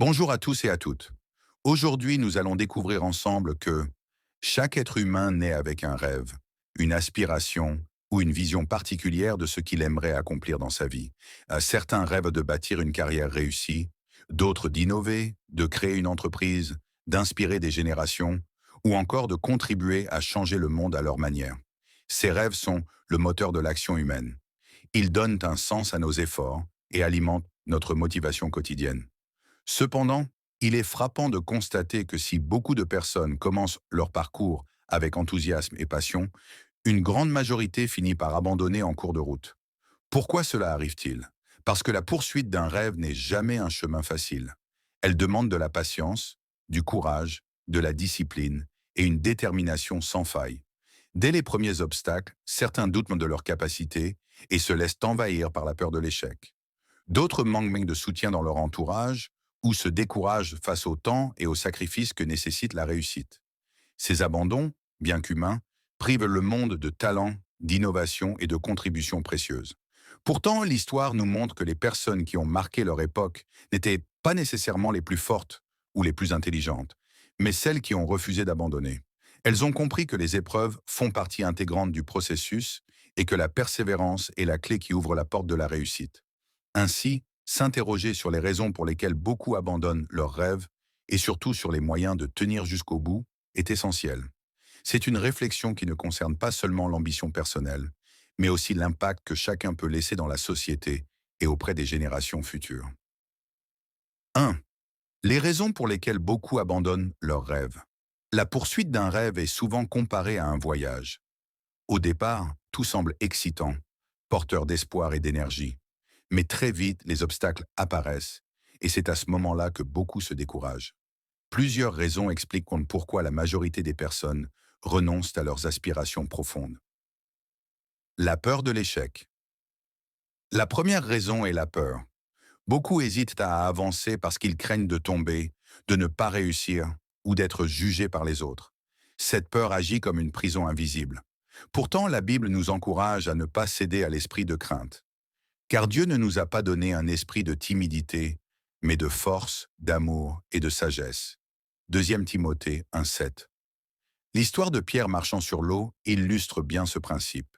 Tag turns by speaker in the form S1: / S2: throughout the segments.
S1: Bonjour à tous et à toutes. Aujourd'hui, nous allons découvrir ensemble que chaque être humain naît avec un rêve, une aspiration ou une vision particulière de ce qu'il aimerait accomplir dans sa vie. Certains rêvent de bâtir une carrière réussie, d'autres d'innover, de créer une entreprise, d'inspirer des générations ou encore de contribuer à changer le monde à leur manière. Ces rêves sont le moteur de l'action humaine. Ils donnent un sens à nos efforts et alimentent notre motivation quotidienne. Cependant, il est frappant de constater que si beaucoup de personnes commencent leur parcours avec enthousiasme et passion, une grande majorité finit par abandonner en cours de route. Pourquoi cela arrive-t-il? Parce que la poursuite d'un rêve n'est jamais un chemin facile. Elle demande de la patience, du courage, de la discipline et une détermination sans faille. Dès les premiers obstacles, certains doutent de leurs capacités et se laissent envahir par la peur de l'échec. D'autres manquent même de soutien dans leur entourage ou se découragent face au temps et aux sacrifices que nécessite la réussite. Ces abandons, bien qu'humains, privent le monde de talents, d'innovation et de contributions précieuses. Pourtant, l'histoire nous montre que les personnes qui ont marqué leur époque n'étaient pas nécessairement les plus fortes ou les plus intelligentes, mais celles qui ont refusé d'abandonner. Elles ont compris que les épreuves font partie intégrante du processus et que la persévérance est la clé qui ouvre la porte de la réussite. Ainsi, s'interroger sur les raisons pour lesquelles beaucoup abandonnent leurs rêves et surtout sur les moyens de tenir jusqu'au bout est essentiel. C'est une réflexion qui ne concerne pas seulement l'ambition personnelle, mais aussi l'impact que chacun peut laisser dans la société et auprès des générations futures. 1. Les raisons pour lesquelles beaucoup abandonnent leurs rêves. La poursuite d'un rêve est souvent comparée à un voyage. Au départ, tout semble excitant, porteur d'espoir et d'énergie. Mais très vite, les obstacles apparaissent, et c'est à ce moment-là que beaucoup se découragent. Plusieurs raisons expliquent pourquoi la majorité des personnes renoncent à leurs aspirations profondes. La peur de l'échec. La première raison est la peur. Beaucoup hésitent à avancer parce qu'ils craignent de tomber, de ne pas réussir ou d'être jugés par les autres. Cette peur agit comme une prison invisible. Pourtant, la Bible nous encourage à ne pas céder à l'esprit de crainte. Car Dieu ne nous a pas donné un esprit de timidité, mais de force, d'amour et de sagesse. 2 Timothée 1,7. L'histoire de Pierre marchant sur l'eau illustre bien ce principe.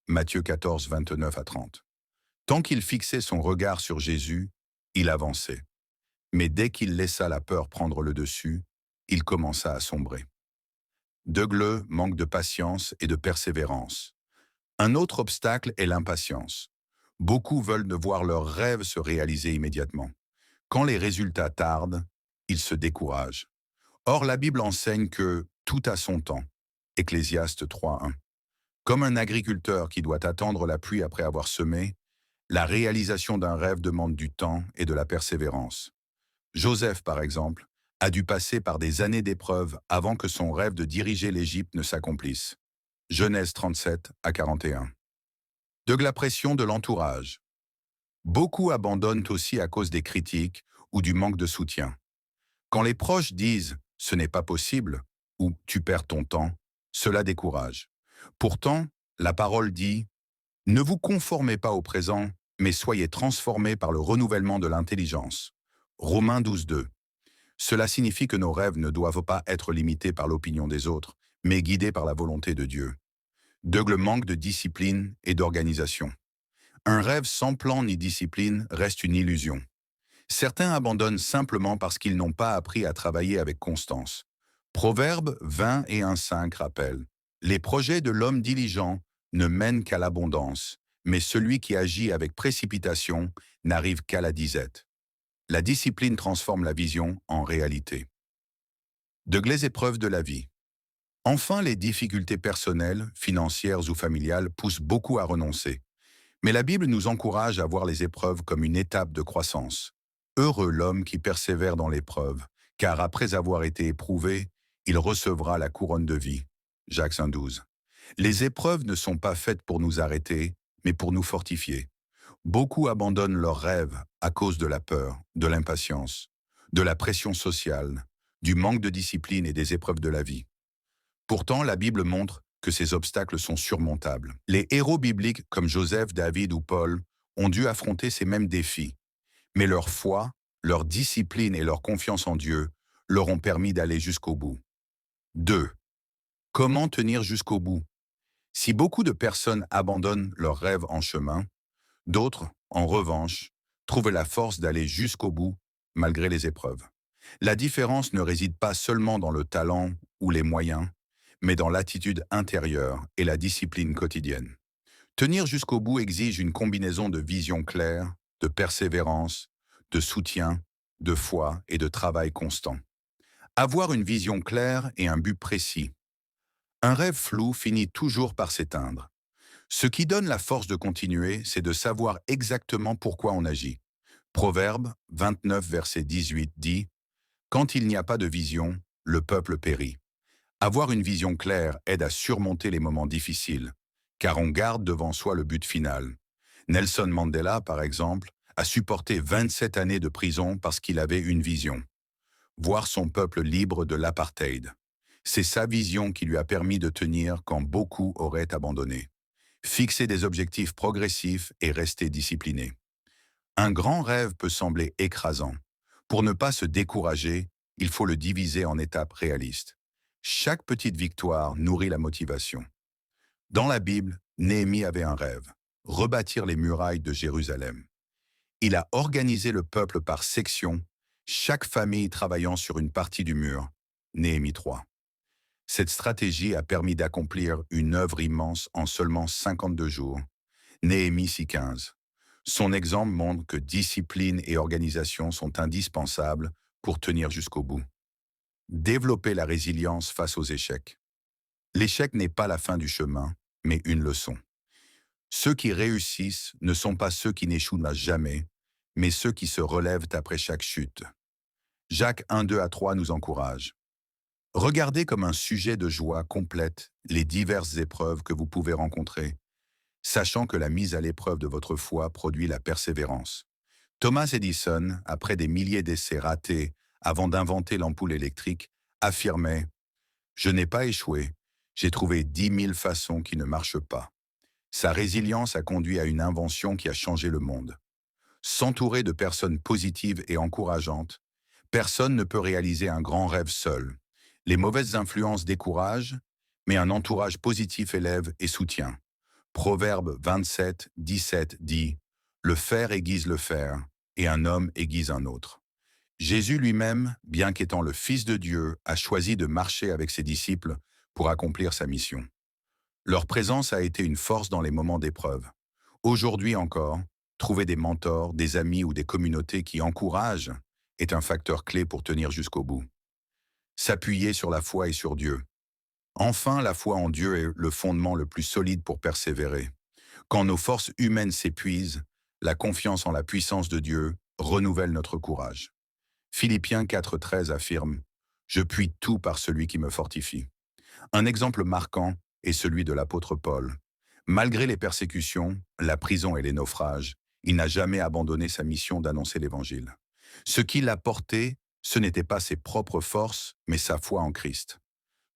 S1: Matthieu 14, 29 à 30. Tant qu'il fixait son regard sur Jésus, il avançait. Mais dès qu'il laissa la peur prendre le dessus, il commença à sombrer. Deugleux manque de patience et de persévérance. Un autre obstacle est l'impatience. Beaucoup veulent voir leurs rêves se réaliser immédiatement. Quand les résultats tardent, ils se découragent. Or, la Bible enseigne que tout a son temps. Ecclésiaste 3.1. Comme un agriculteur qui doit attendre la pluie après avoir semé, la réalisation d'un rêve demande du temps et de la persévérance. Joseph, par exemple, a dû passer par des années d'épreuves avant que son rêve de diriger l'Égypte ne s'accomplisse. Genèse 37 à 41. De la pression de l'entourage. Beaucoup abandonnent aussi à cause des critiques ou du manque de soutien. Quand les proches disent « ce n'est pas possible » ou « tu perds ton temps », cela décourage. Pourtant, la parole dit « ne vous conformez pas au présent, mais soyez transformés par le renouvellement de l'intelligence ». Romains 12.2. Cela signifie que nos rêves ne doivent pas être limités par l'opinion des autres, mais guidés par la volonté de Dieu. Le manque de discipline et d'organisation. Un rêve sans plan ni discipline reste une illusion. Certains abandonnent simplement parce qu'ils n'ont pas appris à travailler avec constance. Proverbe 20 et 1,5 rappelle « Les projets de l'homme diligent ne mènent qu'à l'abondance, mais celui qui agit avec précipitation n'arrive qu'à la disette. » La discipline transforme la vision en réalité. Les épreuves de la vie. Enfin, les difficultés personnelles, financières ou familiales poussent beaucoup à renoncer. Mais la Bible nous encourage à voir les épreuves comme une étape de croissance. Heureux l'homme qui persévère dans l'épreuve, car après avoir été éprouvé, il recevra la couronne de vie. Jacques 5,12. Les épreuves ne sont pas faites pour nous arrêter, mais pour nous fortifier. Beaucoup abandonnent leurs rêves à cause de la peur, de l'impatience, de la pression sociale, du manque de discipline et des épreuves de la vie. Pourtant, la Bible montre que ces obstacles sont surmontables. Les héros bibliques comme Joseph, David ou Paul ont dû affronter ces mêmes défis. Mais leur foi, leur discipline et leur confiance en Dieu leur ont permis d'aller jusqu'au bout. 2. Comment tenir jusqu'au bout? Si beaucoup de personnes abandonnent leurs rêves en chemin, d'autres, en revanche, trouvent la force d'aller jusqu'au bout malgré les épreuves. La différence ne réside pas seulement dans le talent ou les moyens, mais dans l'attitude intérieure et la discipline quotidienne. Tenir jusqu'au bout exige une combinaison de vision claire, de persévérance, de soutien, de foi et de travail constant. Avoir une vision claire et un but précis. Un rêve flou finit toujours par s'éteindre. Ce qui donne la force de continuer, c'est de savoir exactement pourquoi on agit. Proverbe 29, verset 18 dit « Quand il n'y a pas de vision, le peuple périt ». Avoir une vision claire aide à surmonter les moments difficiles, car on garde devant soi le but final. Nelson Mandela, par exemple, a supporté 27 années de prison parce qu'il avait une vision. Voir son peuple libre de l'apartheid. C'est sa vision qui lui a permis de tenir quand beaucoup auraient abandonné. Fixer des objectifs progressifs et rester discipliné. Un grand rêve peut sembler écrasant. Pour ne pas se décourager, il faut le diviser en étapes réalistes. Chaque petite victoire nourrit la motivation. Dans la Bible, Néhémie avait un rêve, rebâtir les murailles de Jérusalem. Il a organisé le peuple par sections, chaque famille travaillant sur une partie du mur. Néhémie 3. Cette stratégie a permis d'accomplir une œuvre immense en seulement 52 jours. Néhémie 6,15. Son exemple montre que discipline et organisation sont indispensables pour tenir jusqu'au bout. Développer la résilience face aux échecs. L'échec n'est pas la fin du chemin, mais une leçon. Ceux qui réussissent ne sont pas ceux qui n'échouent jamais, mais ceux qui se relèvent après chaque chute. Jacques 1, 2 à 3 nous encourage. Regardez comme un sujet de joie complète les diverses épreuves que vous pouvez rencontrer, sachant que la mise à l'épreuve de votre foi produit la persévérance. Thomas Edison, après des milliers d'essais ratés avant d'inventer l'ampoule électrique, affirmait « Je n'ai pas échoué, j'ai trouvé 10 000 façons qui ne marchent pas ». Sa résilience a conduit à une invention qui a changé le monde. S'entourer de personnes positives et encourageantes, personne ne peut réaliser un grand rêve seul. Les mauvaises influences découragent, mais un entourage positif élève et soutient. Proverbe 27, 17 dit « Le fer aiguise le fer, et un homme aiguise un autre ». Jésus lui-même, bien qu'étant le Fils de Dieu, a choisi de marcher avec ses disciples pour accomplir sa mission. Leur présence a été une force dans les moments d'épreuve. Aujourd'hui encore, trouver des mentors, des amis ou des communautés qui encouragent est un facteur clé pour tenir jusqu'au bout. S'appuyer sur la foi et sur Dieu. Enfin, la foi en Dieu est le fondement le plus solide pour persévérer. Quand nos forces humaines s'épuisent, la confiance en la puissance de Dieu renouvelle notre courage. Philippiens 4,13 affirme « Je puis tout par celui qui me fortifie ». Un exemple marquant est celui de l'apôtre Paul. Malgré les persécutions, la prison et les naufrages, il n'a jamais abandonné sa mission d'annoncer l'Évangile. Ce qui l'a porté, ce n'était pas ses propres forces, mais sa foi en Christ.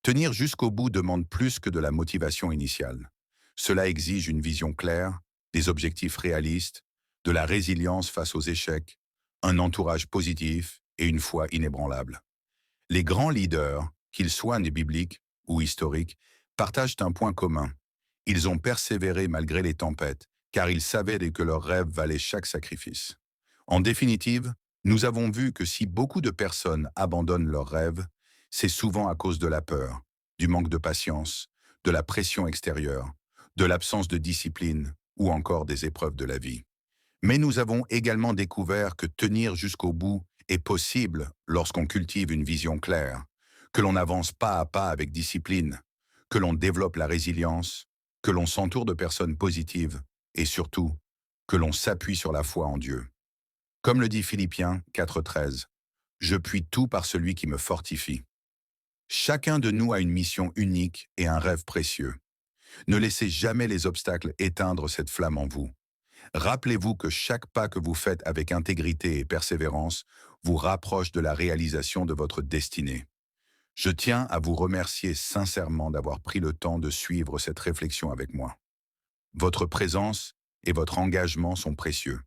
S1: Tenir jusqu'au bout demande plus que de la motivation initiale. Cela exige une vision claire, des objectifs réalistes, de la résilience face aux échecs, un entourage positif et une foi inébranlable. Les grands leaders, qu'ils soient nés bibliques ou historiques, partagent un point commun. Ils ont persévéré malgré les tempêtes, car ils savaient que leurs rêves valaient chaque sacrifice. En définitive, nous avons vu que si beaucoup de personnes abandonnent leurs rêves, c'est souvent à cause de la peur, du manque de patience, de la pression extérieure, de l'absence de discipline ou encore des épreuves de la vie. Mais nous avons également découvert que tenir jusqu'au bout est possible lorsqu'on cultive une vision claire, que l'on avance pas à pas avec discipline, que l'on développe la résilience, que l'on s'entoure de personnes positives et surtout, que l'on s'appuie sur la foi en Dieu. Comme le dit Philippiens 4,13, « Je puis tout par celui qui me fortifie ». Chacun de nous a une mission unique et un rêve précieux. Ne laissez jamais les obstacles éteindre cette flamme en vous. Rappelez-vous que chaque pas que vous faites avec intégrité et persévérance vous rapproche de la réalisation de votre destinée. Je tiens à vous remercier sincèrement d'avoir pris le temps de suivre cette réflexion avec moi. Votre présence et votre engagement sont précieux.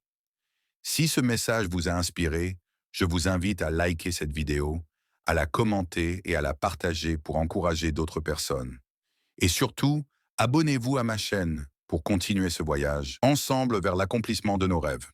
S1: Si ce message vous a inspiré, Je vous invite à liker cette vidéo, à la commenter et à la partager pour encourager d'autres personnes. Et surtout, abonnez-vous à ma chaîne pour continuer ce voyage, ensemble vers l'accomplissement de nos rêves.